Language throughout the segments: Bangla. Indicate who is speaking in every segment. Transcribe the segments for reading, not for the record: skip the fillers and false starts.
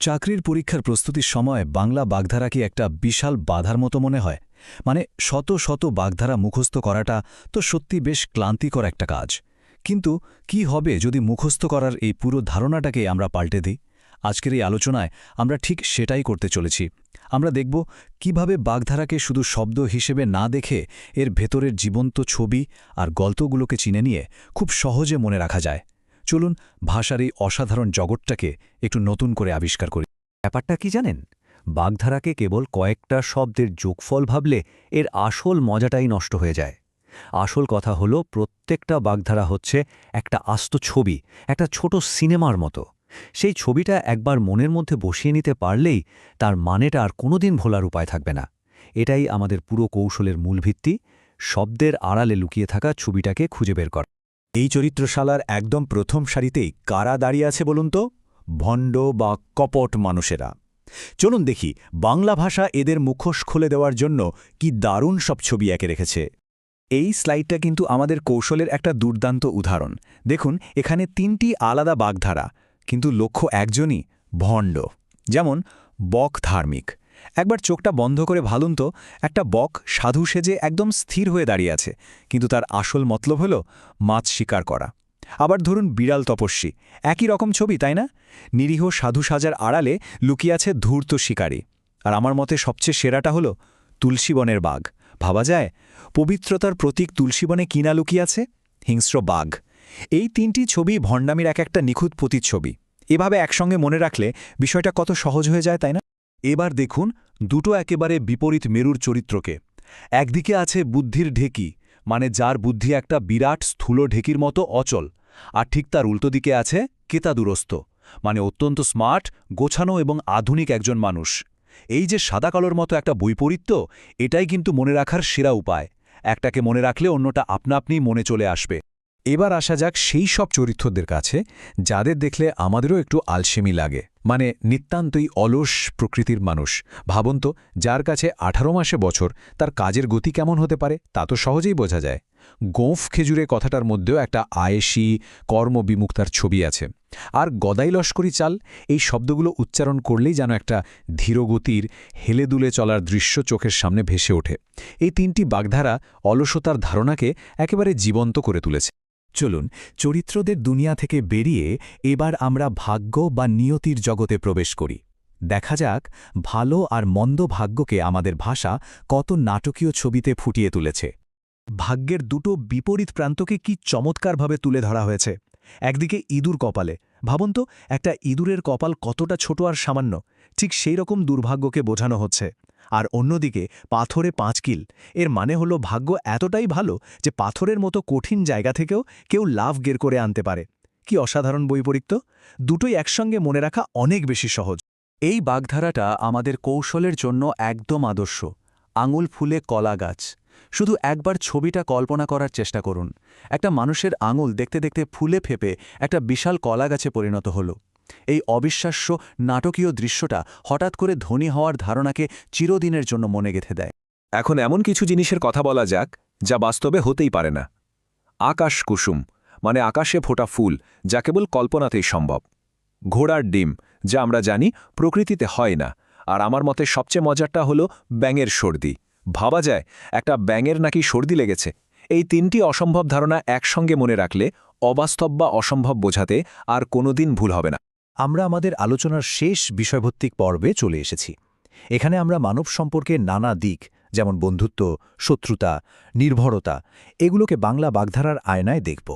Speaker 1: চাকরির পরীক্ষার প্রস্তুতির সময় বাংলা বাগধারা কি একটা বিশাল বাধার মতো মনে হয়? মানে শত শত বাগধারা মুখস্থ করাটা তো সত্যি বেশ ক্লান্তিকর একটা কাজ। কিন্তু কি হবে যদি মুখস্থ করার এই পুরো ধারণাটাকে আমরা পাল্টে দিই? আজকের এই আলোচনায় আমরা ঠিক সেটাই করতে চলেছি। আমরা দেখব কিভাবে বাগধারাকে শুধু শব্দ হিসেবে না দেখে এর ভেতরের জীবন্ত ছবি আর গল্পগুলোকে চিনে নিয়ে খুব সহজে মনে রাখা যায়। চলুন ভাষার এই অসাধারণ জগৎটাকে একটু নতুন করে আবিষ্কার করি।
Speaker 2: ব্যাপারটা কি জানেন? বাগধারাকে কেবল কয়েকটা শব্দের যোগফল ভাবলে এর আসল মজাটাই নষ্ট হয়ে যায়। আসল কথা হলো প্রত্যেকটা বাগধারা হচ্ছে একটা আস্ত ছবি, একটা ছোট সিনেমার মতো। সেই ছবিটা একবার মনের মধ্যে বসিয়ে নিতে পারলেই তার মানেটা আর কোনোদিন ভোলার উপায় থাকবে না। এটাই আমাদের পুরো কৌশলের মূল ভিত্তি, শব্দের আড়ালে লুকিয়ে থাকা ছবিটাকে খুঁজে বের করা।
Speaker 3: এই চরিত্রশালার একদম প্রথম সারিতেই কারা দাঁড়িয়ে আছে বলুন তো? ভণ্ড বা কপট মানুষেরা। চলুন দেখি বাংলা ভাষা এদের মুখোশ খুলে দেওয়ার জন্য কি দারুণ সব ছবি এঁকে রেখেছে। এই স্লাইডটা কিন্তু আমাদের কৌশলের একটা দুর্দান্ত উদাহরণ। দেখুন, এখানে ৩টি আলাদা বাগধারা, কিন্তু লক্ষ্য একজনই, ভণ্ড। যেমন বক ধার্মিক। একবার চোখটা বন্ধ করে ভাবুন তো, একটা বক সাধু সেজে একদম স্থির হয়ে দাঁড়িয়ে আছে, কিন্তু তার আসল মতলব হল মাছ শিকার করা। আবার ধরুন বিড়াল তপস্বী, একই রকম ছবি, তাই না? নিরীহ সাধু সাজার আড়ালে লুকিয়ে আছে ধূর্ত শিকারী। আর আমার মতে সবচেয়ে সেরাটা হল তুলসীবনের বাঘ। ভাবা যায়, পবিত্রতার প্রতীক তুলসীবনে কি না লুকিয়ে আছে? হিংস্র বাঘ। এই ৩টি ছবি ভণ্ডামির একটা নিখুঁত প্রতিচ্ছবি। এভাবে একসঙ্গে মনে রাখলে বিষয়টা কত সহজ হয়ে যায়, তাই না?
Speaker 1: এবার দেখুন দুটো একেবারে বিপরীত মেরুর চরিত্রকে। একদিকে আছে বুদ্ধির ঢেকি, মানে যার বুদ্ধি একটা বিরাট স্থূল ঢেকির মতো অচল, আর ঠিক তার উল্টো দিকে আছে কেতাদুরস্ত, মানে অত্যন্ত স্মার্ট, গোছানো এবং আধুনিক একজন মানুষ। এই যে সাদা কালোর মতো একটা বৈপরীত্য, এটাই কিন্তু মনে রাখার সেরা উপায়। একটাকে মনে রাখলে অন্যটা আপনা আপনি মনে চলে আসবে। এবার আসা যাক সেই সব চরিত্রদের কাছে যাদের দেখলে আমাদেরও একটু আলসেমি লাগে, মানে নিতান্তই অলস প্রকৃতির মানুষ। ভাবুন তো, যার কাছে 18 মাসে বছর, তার কাজের গতি কেমন হতে পারে তা তো সহজেই বোঝা যায়। গোঁফ খেজুরে কথাটার মধ্যেও একটা আয়েসি, কর্মবিমুক্তার ছবি আছে। আর গদাই লস্করি চাল, এই শব্দগুলো উচ্চারণ করলেই যেন একটা ধীরগতির, হেলেদুলে চলার দৃশ্য চোখের সামনে ভেসে ওঠে। এই 3টি বাগধারা অলসতার ধারণাকে একেবারে জীবন্ত করে তুলেছে। চলুন চরিত্রদের দুনিয়া থেকে বেরিয়ে এবার আমরা ভাগ্য বা নিয়তির জগতে প্রবেশ করি। দেখা যাক ভালো আর মন্দ ভাগ্যকে আমাদের ভাষা কত নাটকীয় ছবিতে ফুটিয়ে তুলেছে। ভাগ্যের দুটো বিপরীত প্রান্তকে কি চমৎকারভাবে তুলে ধরা হয়েছে। একদিকে ইঁদুর কপালে, ভাবুন তো, একটা ইঁদুরের কপাল কতটা ছোট আর সামান্য, ঠিক সেই রকম দুর্ভাগ্যকে বোঝানো হচ্ছে। আর অন্যদিকে পাথরে 5 কিল, এর মানে হলো ভাগ্য এতটাই ভালো যে পাথরের মতো কঠিন জায়গা থেকেও কেউ লাভ গের করে আনতে পারে। কি অসাধারণ বৈপরীত্য! দুটোই একসঙ্গে মনে রাখা অনেক বেশি সহজ।
Speaker 2: এই বাগধারাটা আমাদের কৌশলের জন্য একদম আদর্শ। আঙুল ফুলে কলা গাছ। শুধু একবার ছবিটা কল্পনা করার চেষ্টা করুন। একটা মানুষের আঙুল দেখতে দেখতে ফুলে ফেপে একটা বিশাল কলা গাছে পরিণত হল। এই অবিশ্বাস্য নাটকীয় দৃশ্যটা হঠাৎ করে ধনী হওয়ার ধারণাকে চিরদিনের জন্য মনে গেঁথে দেয়।
Speaker 3: এখন এমন কিছু জিনিসের কথা বলা যাক যা বাস্তবে হতেই পারে না। আকাশ কুসুম, মানে আকাশে ফোটা ফুল, যা কেবল কল্পনাতেই সম্ভব। ঘোড়ার ডিম, যা আমরা জানি প্রকৃতিতে হয় না। আর আমার মতে সবচেয়ে মজারটা হলো ব্যাঙের সর্দি। ভাবা যায়, একটা ব্যাঙের নাকি সর্দি লেগেছে। এই 3টি অসম্ভব ধারণা একসঙ্গে মনে রাখলে অবাস্তব বা অসম্ভব বোঝাতে আর কোনোদিন ভুল হবে না।
Speaker 1: আমরা আমাদের আলোচনার শেষ বিষয়ভিত্তিক পর্বে চলে এসেছি। এখানে আমরা মানব সম্পর্কের নানা দিক, যেমন বন্ধুত্ব, শত্রুতা, নির্ভরতা, এগুলোকে বাংলা বাগধারার আয়নায় দেখব।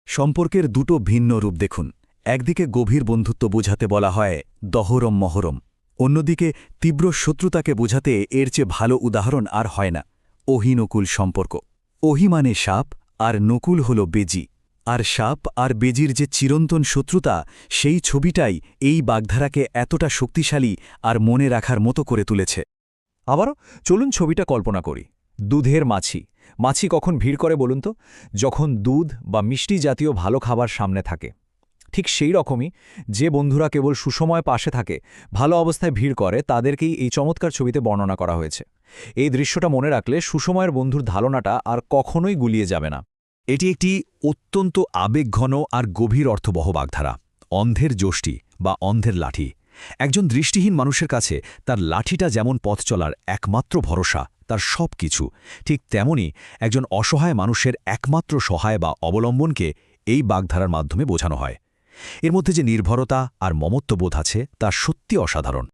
Speaker 1: সম্পর্কের দুটো ভিন্ন রূপ দেখুন। একদিকে গভীর বন্ধুত্ব বোঝাতে বলা হয় দহরম মহরম, অন্যদিকে তীব্র শত্রুতাকে বোঝাতে এর চেয়ে ভালো উদাহরণ আর হয় না, অহিনকুল সম্পর্ক। অহি মানে সাপ, আর নকুল হল বেজি। আর সাপ আর বেজির যে চিরন্তন শত্রুতা, সেই ছবিটাই এই বাগধারাকে এতটা শক্তিশালী আর মনে রাখার মতো করে তুলেছে। আবারও চলুন ছবিটা কল্পনা করি। দুধের মাছি। মাছি কখন ভিড় করে বলুন তো? যখন দুধ বা মিষ্টি জাতীয় ভালো খাবার সামনে থাকে। ঠিক সেই রকমই যে বন্ধুরা কেবল সুসময় পাশে থাকে, ভালো অবস্থায় ভিড় করে, তাদেরকেই এই চমৎকার ছবিতে বর্ণনা করা হয়েছে। এই দৃশ্যটা মনে রাখলে সুসময়ের বন্ধুর ধারণাটা আর কখনোই গুলিয়ে যাবে না। এটি একটি অত্যন্ত আবেগঘন আর গভীর অর্থবহ বাগধারা। অন্ধের যষ্টি বা অন্ধের লাঠি।
Speaker 3: একজন দৃষ্টিহীন মানুষের কাছে তার লাঠিটা যেমন পথ চলার একমাত্র ভরসা, তার সব কিছু, ঠিক তেমনি একজন অসহায় মানুষের একমাত্র সহায় বা অবলম্বনকে এই বাগধারার মাধ্যমে বোঝানো হয়। এর মধ্যে যে নির্ভরতা আর মমত্ববোধ আছে তা সত্যি অসাধারণ।